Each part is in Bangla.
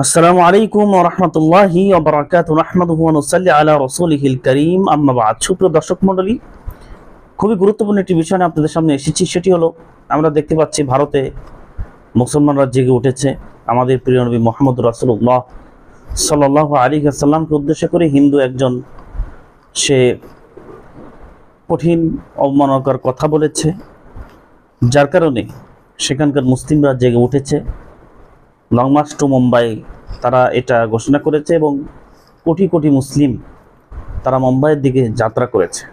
আসসালামু আলাইকুম ওয়া রাহমাতুল্লাহি ওয়া বারাকাতুহু নাহমাদুহু ওয়া নুসাল্লি আলা রাসূলিহিল কারীম আম্মা বা'দ। সুপ্রিয় দর্শক মণ্ডলী, খুবই গুরুত্বপূর্ণ একটি বিষয় নিয়ে আপনাদের সামনে এসেছি। সেটি হলো, আমরা দেখতে পাচ্ছি ভারতে মুসলমানরা জেগে উঠেছে। আমাদের প্রিয় নবী মুহাম্মদ রাসূলুল্লাহ সাল্লাল্লাহু আলাইহি ওয়াসাল্লামকে উদ্দেশ্য করে হিন্দু একজন সে কঠিন অবমাননাকর কথা বলেছে, যার কারণে সেখানকার মুসলিমরা জেগে উঠেছে। লং মার্চ টু মুম্বাই তারা এটা ঘোষণা করেছে এবং কোটি কোটি মুসলিম তারা মুম্বাইয়ের দিকে যাত্রা করেছে।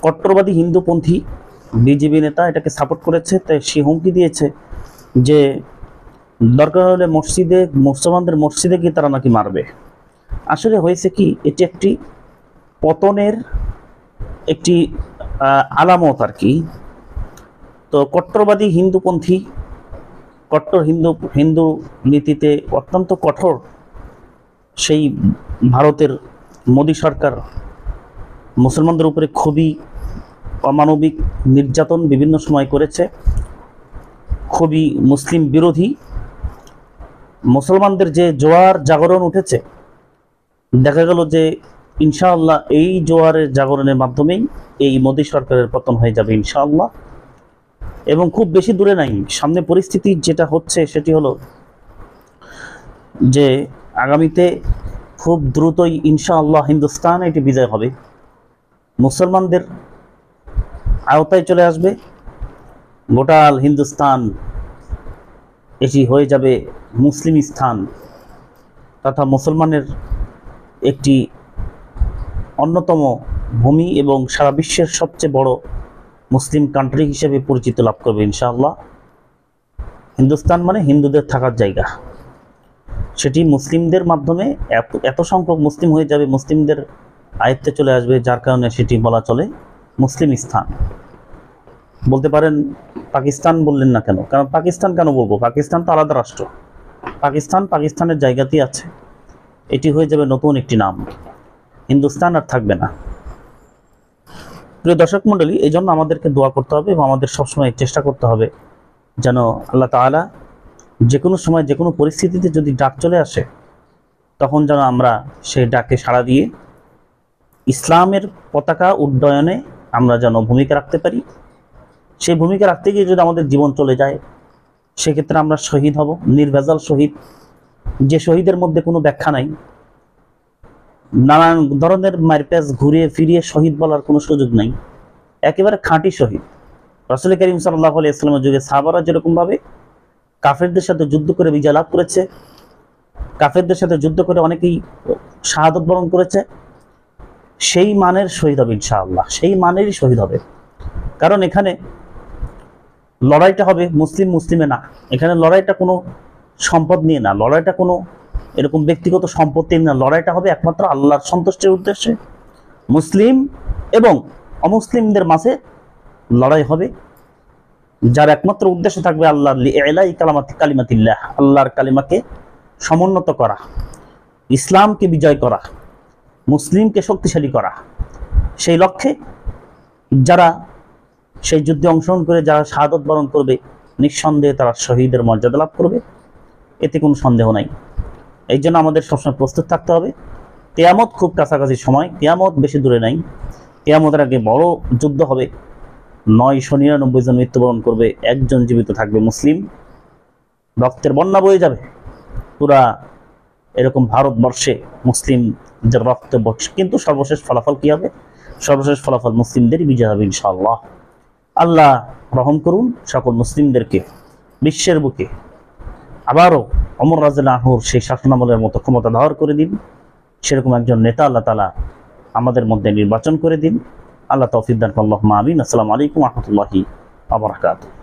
কট্টরবাদী হিন্দুপন্থী বিজেপি নেতা এটাকে সাপোর্ট করেছে, তাই সে হুমকি দিয়েছে যে দরকার হলে মসজিদে, মুসলমানদের মসজিদে গিয়ে তারা নাকি মারবে। আসলে হয়েছে কি, এটি একটি পতনের একটি আলামত আর কি। তো কট্টরবাদী হিন্দুপন্থী, কট্টর হিন্দু নীতিতে অত্যন্ত কঠোর সেই ভারতের মোদী সরকার মুসলমানদের উপরে খুবই অমানবিক নির্যাতন বিভিন্ন সময় করেছে, খুবই মুসলিম বিরোধী। মুসলমানদের যে জোয়ার জাগরণ উঠেছে, দেখা গেল যে ইনশাআল্লাহ এই জোয়ারের জাগরণের মাধ্যমেই এই মোদী সরকারের পতন হয়ে যাবে ইনশাআল্লাহ। এবং খুব বেশি দূরে নাই, সামনে পরিস্থিতি যেটা হচ্ছে সেটি হলো যে আগামীতে খুব দ্রুতই ইনশাআল্লাহ হিন্দুস্তান এটি বিজয় হবে, মুসলমানদের আওতায় চলে আসবে গোটাল হিন্দুস্তান, এটি হয়ে যাবে মুসলিম স্থান তথা মুসলমানের একটি অন্যতম ভূমি এবং সারা বিশ্বের সবচেয়ে বড় মুসলিম কান্ট্রি হিসেবে পরিচিত লাভ করবে ইনশাআল্লাহ। হিন্দুস্তান মানে হিন্দুদের থাকার জায়গা, সেটি মুসলিমদের মাধ্যমে এত সংখ্যক মুসলিম হয়ে যাবে, মুসলিমদের আয়ত্তে চলে আসবে, যার কারণে সেটি বলা চলে মুসলিম স্থান। বলতে পারেন পাকিস্তান বললেন না কেন, কারণ পাকিস্তান কেন বলবো, পাকিস্তান তো আলাদা রাষ্ট্র। পাকিস্তানের জায়গাতেই আছে, এটি হয়ে যাবে নতুন একটি নাম, হিন্দুস্তান আর থাকবে না। প্রিয় দর্শক মণ্ডলী, এই জন্য আমাদেরকে দোয়া করতে হবে এবং আমাদের সবসময় চেষ্টা করতে হবে যেন আল্লাহ তাআলা যে কোনো সময় যে কোনো পরিস্থিতিতে যদি ডাক চলে আসে, তখন যেন আমরা সেই ডাকে সাড়া দিয়ে ইসলামের পতাকা উড্ডয়নে আমরা যেন ভূমিকা রাখতে পারি। সেই ভূমিকা রাখতে গিয়ে যদি আমাদের জীবন চলে যায়, সেক্ষেত্রে আমরা শহীদ হব, নির্ভেজাল শহীদ, যে শহীদের মধ্যে কোনো ব্যাখ্যা নাই, নানান ধরনের মারপ্যাচ ঘুরিয়ে ফিরিয়ে শহীদ বলার কোনো সুযোগ নাই, একেবারে খাঁটি শহীদ। রাসূল করিম সাল্লাল্লাহু আলাইহি ওয়াসাল্লামের যুগে সাহাবারা যেরকমভাবে কাফেরদের সাথে যুদ্ধ করে বিজয় লাভ করেছে, কাফেরদের সাথে যুদ্ধ করে অনেকেই শাহাদত বরণ করেছে, সেই মানের শহীদ হবে ইনশাআল্লাহ, সেই মানেরই শহীদ হবে। কারণ এখানে লড়াইটা হবে মুসলিমে না, এখানে লড়াইটা কোনো সম্পদ নিয়ে না, লড়াইটা কোনো এরকম ব্যক্তিগত সম্পত্তি না, লড়াইটা হবে একমাত্র আল্লাহর সন্তুষ্টির উদ্দেশ্যে। মুসলিম এবং অমুসলিমদের মাঝে লড়াই হবে, যার একমাত্র উদ্দেশ্য থাকবে আল্লাহর ইলাই কালিমাতিল্লাহ, আল্লাহর কালিমাকে সমুন্নত করা, ইসলামকে বিজয় করা, মুসলিমকে শক্তিশালী করা। সেই লক্ষ্যে যারা সেই যুদ্ধে অংশগ্রহণ করে যারা শাহাদত বরণ করবে, নিঃসন্দেহে তারা শহীদের মর্যাদা লাভ করবে, এতে কোনো সন্দেহ নাই। এই জন্য আমাদের সবসময় প্রস্তুত থাকতে হবে। কিয়ামত খুব কাছাকাছি সময়, কিয়ামত বেশি দূরে নাই, কিয়ামতের আগে বড় যুদ্ধ হবে, 999 জন মৃত্যুবরণ করবে, একজন জীবিত থাকবে মুসলিম, রক্তের বন্যা বয়ে যাবে পুরা এরকম ভারতবর্ষে মুসলিমদের রক্ত বর্ষে। কিন্তু সর্বশেষ ফলাফল কি হবে? সর্বশেষ ফলাফল মুসলিমদেরই বিজয় হবে ইনশাআল্লাহ। আল্লাহ রহম করুন সকল মুসলিমদেরকে, বিশ্বের বুকে আবারও ওমর রাদিয়াল্লাহু আনহুর সেই শাসনামলের মতো ক্ষমতা ধার করে দিন, সেরকম একজন নেতা আল্লাহ তাআলা আমাদের মধ্যে নির্বাচন করে দিন। আল্লাহ তৌফিক দান করুন, আল্লাহুম্মা আমিন। আসসালামু আলাইকুম ওয়া রাহমাতুল্লাহি ওয়া বারাকাতুহু।